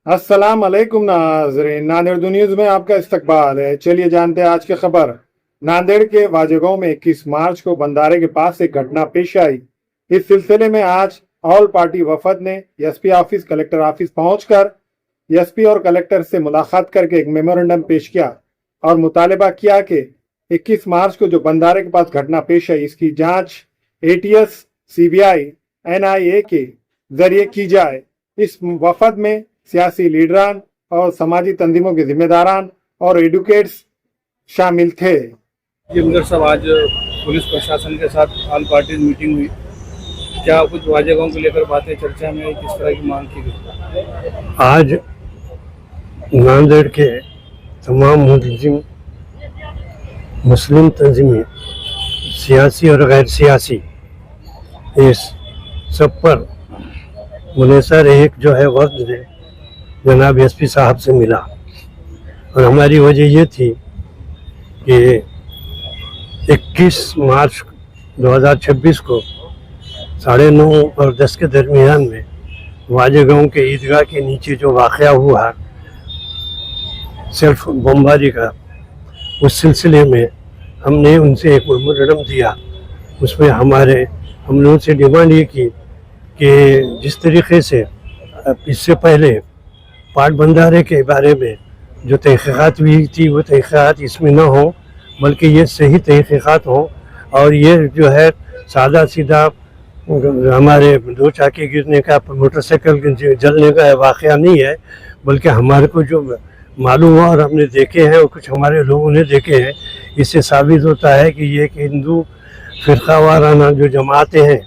अस्सलाम अलैकुम नाज़रीन, नांदेड़ न्यूज में आपका इस्तकबाल है। चलिए जानते हैं आज की खबर। नांदेड़ के वाजेगांव में 21 मार्च को बंधारे के पास एक घटना पेश आई। इस सिलसिले में आज ऑल पार्टी वफद ने एसपी ऑफिस, कलेक्टर ऑफिस पहुंचकर एसपी और कलेक्टर से मुलाकात करके एक मेमोरेंडम पेश किया और मुतालबा किया कि 21 मार्च को जो बंधारे के पास घटना पेश आई, इसकी जांच एटीएस, सीबीआई, एनआईए के जरिए की जाए। इस वफद में सियासी लीडरान और समाजी तंजीमों के जिम्मेदारान और एडवोकेट्स शामिल थे। जी साहब, आज पुलिस प्रशासन के साथ ऑल पार्टी मीटिंग हुई। क्या कुछ वाजेगांव को लेकर बातें चर्चा में आई, किस तरह की मांग की गई? आज नांदेड़ के तमाम मुस्लिम तंजीमें, सियासी और गैर सियासी, इस सब पर मुनेसर एक जो है वक्त ने जनाब एसपी साहब से मिला और हमारी वजह ये थी कि 21 मार्च 2026 को 9:30 और 10 के दरमियान में वाजेगांव के ईदगाह के नीचे जो वाक़या हुआ सेल्फ बमबारी का, उस सिलसिले में हमने उनसे एक मेमोरेंडम दिया। उसमें हम लोगों से डिमांड ये की कि जिस तरीके से इससे पहले पाट बंधारे के बारे में जो तहक़ीक़ात हुई थी, वो तहक़ीक़ात इसमें न हो, बल्कि ये सही तहक़ीक़ात हो और ये जो है सादा सीधा हमारे दो चाके गिरने का, मोटरसाइकिल जलने का वाक़या नहीं है, बल्कि हमारे को जो मालूम हुआ और हमने देखे हैं और कुछ हमारे लोगों ने देखे हैं, इससे साबित होता है कि ये एक हिंदू फ़िरक़ा वाराना जो जमातें हैं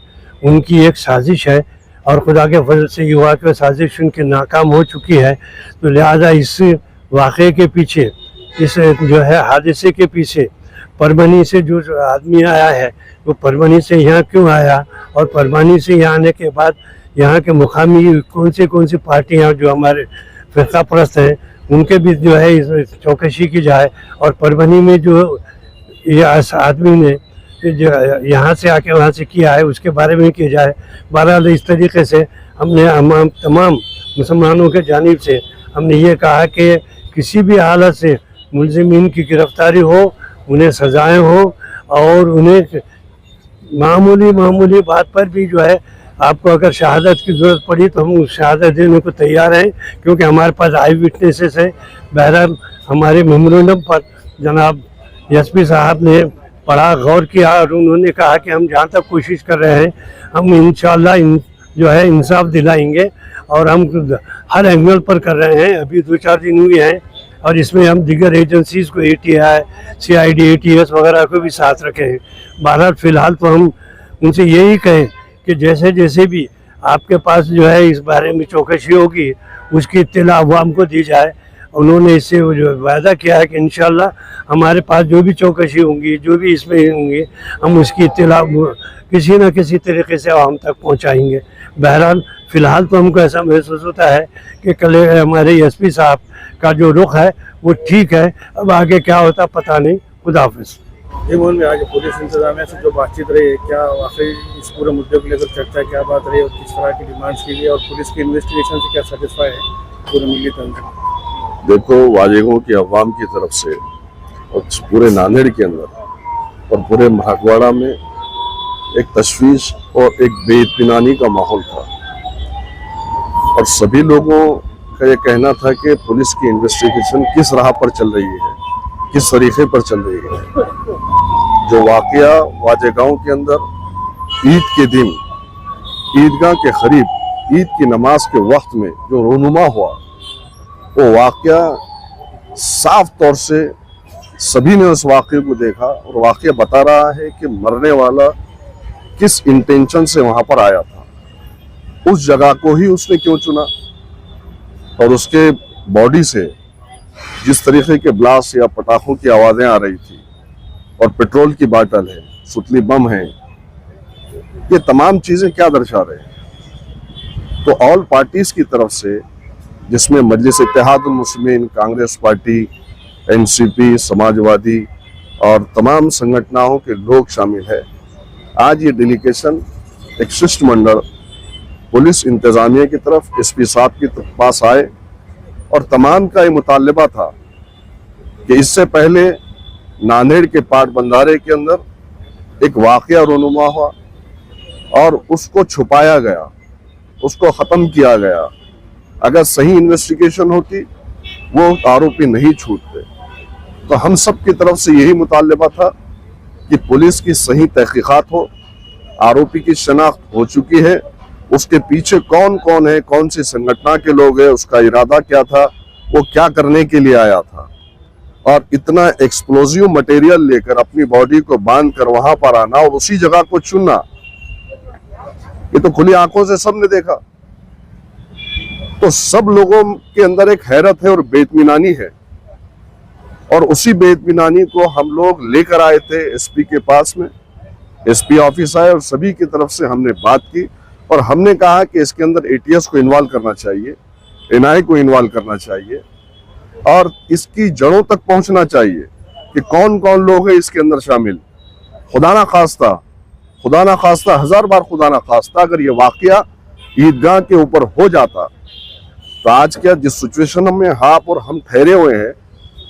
उनकी एक साजिश है और खुदा के फजल से ये हुआ कि साजिश उनकी नाकाम हो चुकी है। तो लिहाजा इस वाक़े के पीछे, इस जो है हादसे के पीछे परभनी से जो आदमी आया है, वो परभनी से यहाँ क्यों आया और परभनी से यहाँ आने के बाद यहाँ के मुकामी कौन सी पार्टियाँ जो हमारे फ़िरक़ा परस्त हैं उनके भी जो है इस चौकसी की जाए और परभनी में जो ये आदमी ने जो यहाँ से आके वहाँ से किया है उसके बारे में किया जाए। बहरहाल इस तरीके से हमने तमाम मुसलमानों के जानिब से हमने ये कहा कि किसी भी हालत से मुलजिमीन की गिरफ्तारी हो, उन्हें सजाएं हो और उन्हें मामूली बात पर भी जो है आपको अगर शहादत की ज़रूरत पड़ी तो हम उस शहादत देने को तैयार हैं, क्योंकि हमारे पास आई विटनेसेस है। बहरहाल हमारे मेमोरेंडम पर जनाब एसपी साहब ने बड़ा गौर किया और उन्होंने कहा कि हम जहाँ तक कोशिश कर रहे हैं हम इंशाअल्लाह जो है इंसाफ दिलाएंगे और हम हर एंगल पर कर रहे हैं। अभी 2-4 दिन हुए हैं और इसमें हम दीगर एजेंसीज़ को ATI, CID, ATS वगैरह को भी साथ रखे हैं। बहरहाल फ़िलहाल तो हम उनसे यही कहें कि जैसे भी आपके पास जो है इस बारे में चौकसी होगी उसकी इत्तला अवाम को दी जाए। उन्होंने इससे जो वायदा किया है कि इंशाअल्लाह हमारे पास जो भी चौकसी होंगी, जो भी इसमें होंगी, हम उसकी इत्तला किसी न किसी तरीके से आवाम तक पहुंचाएंगे। बहरहाल फ़िलहाल तो हमको ऐसा महसूस होता है कि कल हमारे एसपी साहब का जो रुख है वो ठीक है। अब आगे क्या होता पता नहीं। खुदा हाफ़िज़। में आज पुलिस इंतजामिया से जो बातचीत रही है, क्या वाकई इस पूरे मुद्दे को लेकर चर्चा क्या बात रही और किस तरह की डिमांड्स की गई और पुलिस की इन्वेस्टिगेशन से क्या सेटिस्फाई है पूरे मिली तंत्र? देखो, वाजेगांव की अवाम की तरफ से और पूरे नांदेड़ के अंदर और पूरे महागवाड़ा में एक तशवीश और एक बेइत्मीनानी का माहौल था और सभी लोगों का ये कहना था कि पुलिस की इन्वेस्टिगेशन किस राह पर चल रही है, किस तरीके पर चल रही है। जो वाकया वाजेगांव के अंदर ईद के दिन ईदगाह के करीब ईद की नमाज के वक्त में जो रोनुमा हुआ, वो वाकया साफ तौर से सभी ने उस वाकये को देखा और वाकया बता रहा है कि मरने वाला किस इंटेंशन से वहां पर आया था, उस जगह को ही उसने क्यों चुना और उसके बॉडी से जिस तरीके के ब्लास्ट या पटाखों की आवाज़ें आ रही थी और पेट्रोल की बाटल है, सुतली बम है, ये तमाम चीज़ें क्या दर्शा रहे हैं। तो ऑल पार्टीज़ की तरफ से, जिसमें मजलिस इत्तेहादुल मुस्लिमीन, कांग्रेस पार्टी, NCP, समाजवादी और तमाम संगठनों के लोग शामिल है, आज ये डेलीगेशन एक शिष्टमंडल पुलिस इंतजामिया की तरफ SP साहब के पास आए और तमाम का ये मुतालबा था कि इससे पहले नांदेड़ के पाट बंधारे के अंदर एक वाकया रोनुमा हुआ और उसको छुपाया गया, उसको खत्म किया गया। अगर सही इन्वेस्टिगेशन होती वो आरोपी नहीं छूटते। तो हम सब की तरफ से यही मुतालबा था कि पुलिस की सही तहकीकात हो, आरोपी की शनाख्त हो चुकी है, उसके पीछे कौन कौन है, कौन सी संगठन के लोग हैं, उसका इरादा क्या था, वो क्या करने के लिए आया था, और इतना एक्सप्लोजिव मटेरियल लेकर अपनी बॉडी को बांध कर वहां पर आना और उसी जगह को चुनना, ये तो खुली आंखों से सबने देखा। तो सब लोगों के अंदर एक हैरत है और बेइत्मीनानी है, और उसी बेइत्मीनानी को हम लोग लेकर आए थे एसपी के पास में। एसपी ऑफिस आए और सभी की तरफ से हमने बात की और हमने कहा कि इसके अंदर एटीएस को इन्वॉल्व करना चाहिए, एनआई को इन्वॉल्व करना चाहिए और इसकी जड़ों तक पहुंचना चाहिए कि कौन कौन लोग हैं इसके अंदर शामिल। खुदा ना खास्ता, हजार बार खुदा ना खास्ता अगर ये वाकया ईदगाह के ऊपर हो जाता तो आज क्या जिस सिचुएशन में आप और हम ठहरे हुए हैं,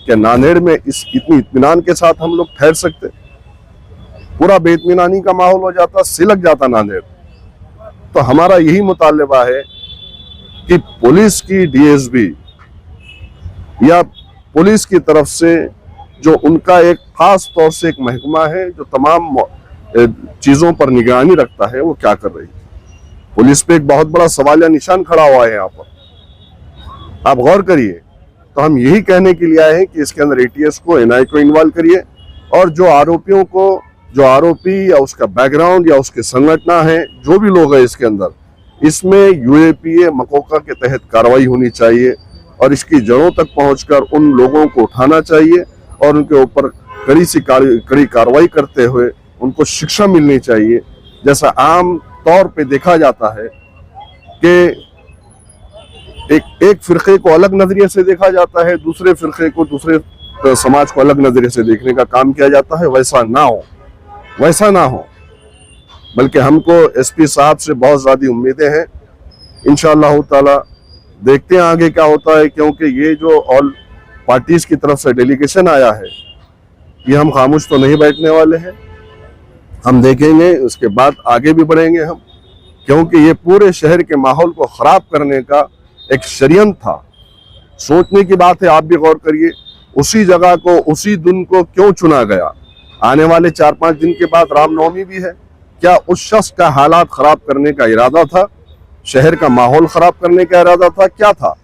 क्या नांदेड़ में इस इतनी इत्मीनान के साथ हम लोग ठहर सकते? पूरा बेइत्मीनानी का माहौल हो जाता, सिलक जाता नांदेड़। तो हमारा यही मुतालबा है कि पुलिस की डीएसपी या पुलिस की तरफ से जो उनका एक खास तौर से एक महकमा है जो तमाम चीजों पर निगरानी रखता है, वो क्या कर रही है। पुलिस पे एक बहुत बड़ा सवालिया निशान खड़ा हुआ है यहाँ पर, आप गौर करिए। तो हम यही कहने के लिए आए हैं कि इसके अंदर एटीएस को, एनआई को इन्वॉल्व करिए और जो आरोपियों को, जो आरोपी या उसका बैकग्राउंड या उसके संगठन है, जो भी लोग हैं इसके अंदर, इसमें यूएपीए मकोका के तहत कार्रवाई होनी चाहिए और इसकी जड़ों तक पहुंचकर उन लोगों को उठाना चाहिए और उनके ऊपर कड़ी कार्रवाई करते हुए उनको शिक्षा मिलनी चाहिए। जैसा आम तौर पे देखा जाता है कि एक फिरके को अलग नजरिए से देखा जाता है, दूसरे फिरके को, दूसरे समाज को अलग नजरिए से देखने का काम किया जाता है। वैसा ना हो, बल्कि हमको एसपी साहब से बहुत ज्यादा उम्मीदें हैं। इंशाअल्लाह ताला देखते हैं आगे क्या होता है, क्योंकि ये जो ऑल पार्टीज की तरफ से डेलीगेशन आया है, ये हम खामोश तो नहीं बैठने वाले हैं। हम देखेंगे, उसके बाद आगे भी बढ़ेंगे हम, क्योंकि ये पूरे शहर के माहौल को खराब करने का एक षड्यंत्र था। सोचने की बात है, आप भी गौर करिए, उसी जगह को, उसी दिन को क्यों चुना गया? आने वाले 4-5 दिन के बाद रामनवमी भी है। क्या उस शख्स का हालात खराब करने का इरादा था? शहर का माहौल खराब करने का इरादा था? क्या था?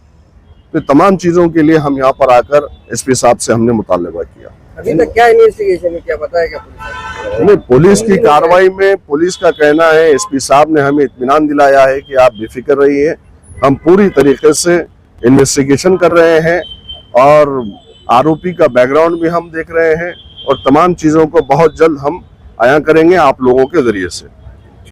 तो तमाम चीजों के लिए हम यहाँ पर आकर एसपी साहब से हमने मुतालबा किया। अभी तक क्या इन्वेस्टिगेशन है, क्या पता है क्या नहीं, पुलिस की कार्रवाई में पुलिस का कहना है, एसपी साहब ने हमें इत्मीनान दिलाया है कि आप बेफिक्र रहिए, हम पूरी तरीके से इन्वेस्टिगेशन कर रहे हैं और आरोपी का बैकग्राउंड भी हम देख रहे हैं और तमाम चीजों को बहुत जल्द हम आया करेंगे आप लोगों के जरिए से।